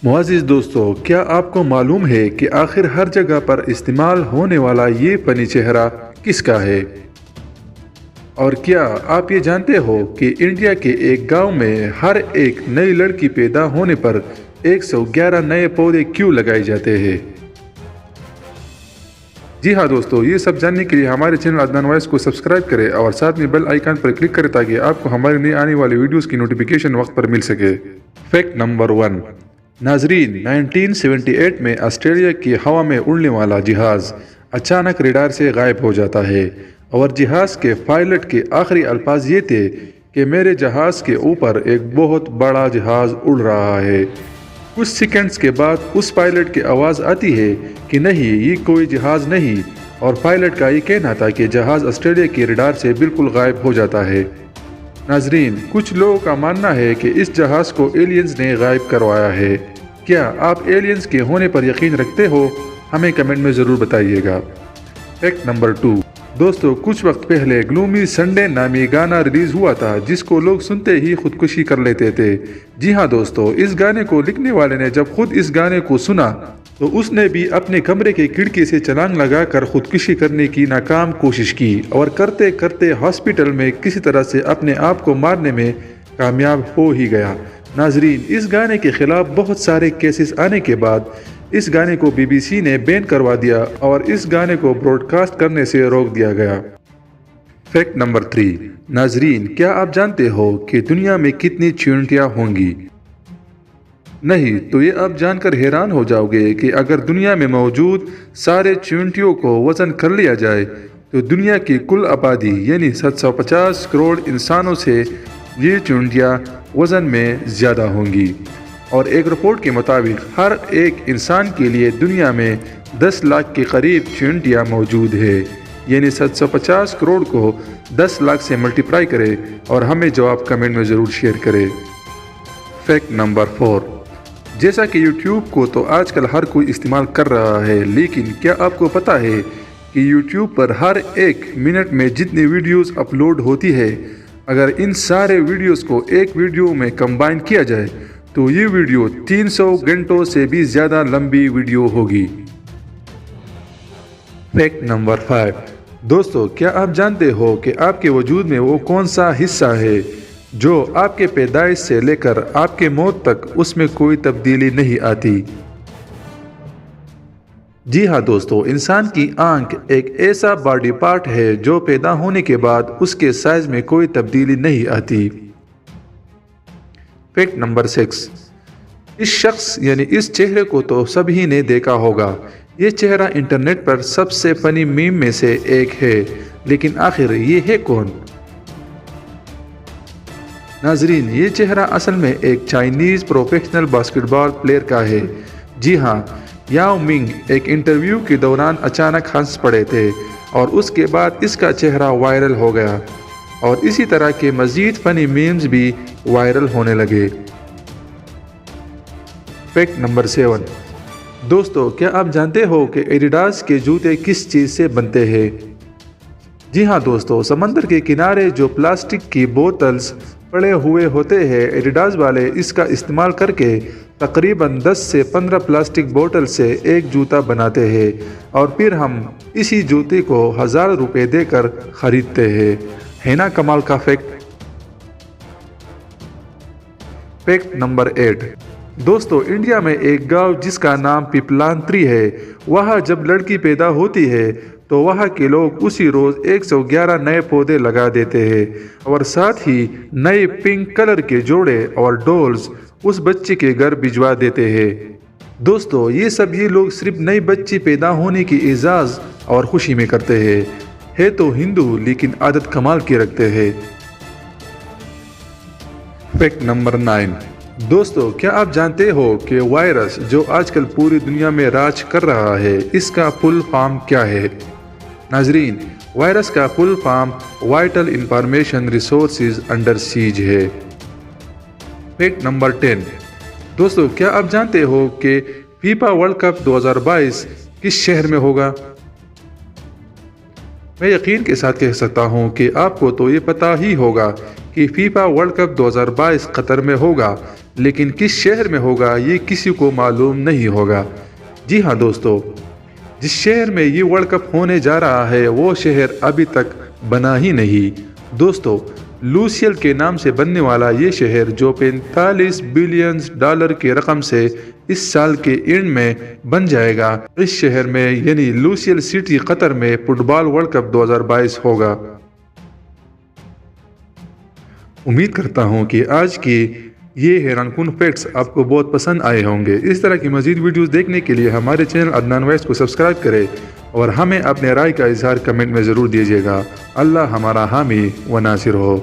मुआज़िज़ दोस्तों, क्या आपको मालूम है कि आखिर हर जगह पर इस्तेमाल होने वाला ये फ़नी चेहरा किसका है? और क्या आप ये जानते हो कि इंडिया के एक गांव में हर एक नई लड़की पैदा होने पर 111 नए पौधे क्यों लगाए जाते हैं? जी हाँ दोस्तों, ये सब जानने के लिए हमारे चैनल अदनान वॉइस को सब्सक्राइब करें और साथ में बेल आइकन पर क्लिक करें ताकि आपको हमारे नए आने वाले वीडियोस की नोटिफिकेशन वक्त पर मिल सके। Fact number 1। नाजरीन, 1978 में ऑस्ट्रेलिया की हवा में उड़ने वाला जहाज़ अचानक रडार से गायब हो जाता है और जहाज़ के पायलट के आखिरी अल्फाज ये थे कि मेरे जहाज़ के ऊपर एक बहुत बड़ा जहाज़ उड़ रहा है। कुछ सेकंड्स के बाद उस पायलट की आवाज़ आती है कि नहीं, ये कोई जहाज़ नहीं, और पायलट का ये कहना था कि जहाज़ ऑस्ट्रेलिया के रडार से बिल्कुल गायब हो जाता है। नाजरीन, कुछ लोगों का मानना है कि इस जहाज़ को एलियंस ने गायब करवाया है। क्या आप एलियंस के होने पर यकीन रखते हो? हमें कमेंट में ज़रूर बताइएगा। Fact number 2। दोस्तों, कुछ वक्त पहले ग्लूमी संडे नामी गाना रिलीज़ हुआ था जिसको लोग सुनते ही खुदकुशी कर लेते थे। जी हाँ दोस्तों, इस गाने को लिखने वाले ने जब खुद इस गाने को सुना तो उसने भी अपने कमरे के खिड़की से छलांग लगाकर खुदकुशी करने की नाकाम कोशिश की और करते करते हॉस्पिटल में किसी तरह से अपने आप को मारने में कामयाब हो ही गया। नाजरीन, इस गाने के खिलाफ बहुत सारे केसेस आने के बाद इस गाने को BBC ने बैन करवा दिया और इस गाने को ब्रॉडकास्ट करने से रोक दिया गया। Fact number 3। नाजरीन, क्या आप जानते हो कि दुनिया में कितनी चींटियां होंगी? नहीं तो ये आप जानकर हैरान हो जाओगे कि अगर दुनिया में मौजूद सारे चींटियों को वज़न कर लिया जाए तो दुनिया की कुल आबादी यानी 750 करोड़ इंसानों से ये चींटियां वज़न में ज़्यादा होंगी। और एक रिपोर्ट के मुताबिक हर एक इंसान के लिए दुनिया में 10 लाख के करीब चींटियां मौजूद है, यानी 750 करोड़ को 10 लाख से मल्टीप्लाई करें और हमें जवाब कमेंट में ज़रूर शेयर करें। Fact number 4। जैसा कि YouTube को तो आजकल हर कोई इस्तेमाल कर रहा है, लेकिन क्या आपको पता है कि YouTube पर हर एक मिनट में जितनी वीडियोस अपलोड होती है, अगर इन सारे वीडियोस को एक वीडियो में कंबाइन किया जाए तो ये वीडियो 300 घंटों से भी ज़्यादा लंबी वीडियो होगी। Fact number 5। दोस्तों, क्या आप जानते हो कि आपके वजूद में वो कौन सा हिस्सा है जो आपके पैदाइश से लेकर आपके मौत तक उसमें कोई तब्दीली नहीं आती? जी हाँ दोस्तों, इंसान की आंख एक ऐसा बॉडी पार्ट है जो पैदा होने के बाद उसके साइज में कोई तब्दीली नहीं आती। Fact number 6। इस शख्स यानी इस चेहरे को तो सभी ने देखा होगा। ये चेहरा इंटरनेट पर सबसे फनी मीम में से एक है, लेकिन आखिर ये है कौन? नाजरीन, ये चेहरा असल में एक चाइनीज़ प्रोफेशनल बास्केटबॉल प्लेयर का है। जी हाँ, याओ मिंग एक इंटरव्यू के दौरान अचानक हंस पड़े थे और उसके बाद इसका चेहरा वायरल हो गया और इसी तरह के मज़ीद फ़नी मीम्स भी वायरल होने लगे। Fact number 7। दोस्तों, क्या आप जानते हो कि एडिडास के जूते किस चीज़ से बनते हैं? जी हाँ दोस्तों, समंदर के किनारे जो प्लास्टिक की बोतल्स पड़े हुए होते हैं, एडिडास वाले इसका इस्तेमाल करके तकरीबन 10 से 15 प्लास्टिक बोतल से एक जूता बनाते हैं और फिर हम इसी जूते को 1000 रुपये देकर ख़रीदते हैं। है ना कमाल का फैक्ट? Fact number 8। दोस्तों, इंडिया में एक गांव जिसका नाम पिपलांत्री है, वहाँ जब लड़की पैदा होती है तो वहाँ के लोग उसी रोज़ 111 नए पौधे लगा देते हैं और साथ ही नए पिंक कलर के जोड़े और डॉल्स उस बच्चे के घर भिजवा देते हैं। दोस्तों, ये सब ये लोग सिर्फ नई बच्ची पैदा होने की एजाज़ और खुशी में करते हैं। है तो हिंदू लेकिन आदत कमाल की रखते हैं। Fact number 9। दोस्तों, क्या आप जानते हो कि वायरस जो आजकल पूरी दुनिया में राज कर रहा है, इसका फुल फॉर्म क्या है? नाजरीन, वायरस का full form vital information resources under seize है। Fact number 10। दोस्तों, क्या आप जानते हो कि फीफा वर्ल्ड कप 2022 किस शहर में होगा? मैं यकीन के साथ कह सकता हूं कि आपको तो ये पता ही होगा कि फीफा वर्ल्ड कप 2022 कतर में होगा, लेकिन किस शहर में होगा ये किसी को मालूम नहीं होगा। जी हाँ दोस्तों, जिस शहर में ये वर्ल्ड कप होने जा रहा है वो शहर अभी तक बना ही नहीं। दोस्तों, लूसियल के नाम से बनने वाला ये शहर जो 45 बिलियन डॉलर की रकम से इस साल के एंड में बन जाएगा, इस शहर में यानी लूसियल सिटी कतर में फुटबॉल वर्ल्ड कप 2022 होगा। उम्मीद करता हूँ कि आज की ये हैरानकुन फैक्ट्स आपको बहुत पसंद आए होंगे। इस तरह की मज़ीद वीडियोस देखने के लिए हमारे चैनल अदनान वॉइस को सब्सक्राइब करें और हमें अपने राय का इजहार कमेंट में ज़रूर दीजिएगा। अल्लाह हमारा हामी व नासिर हो।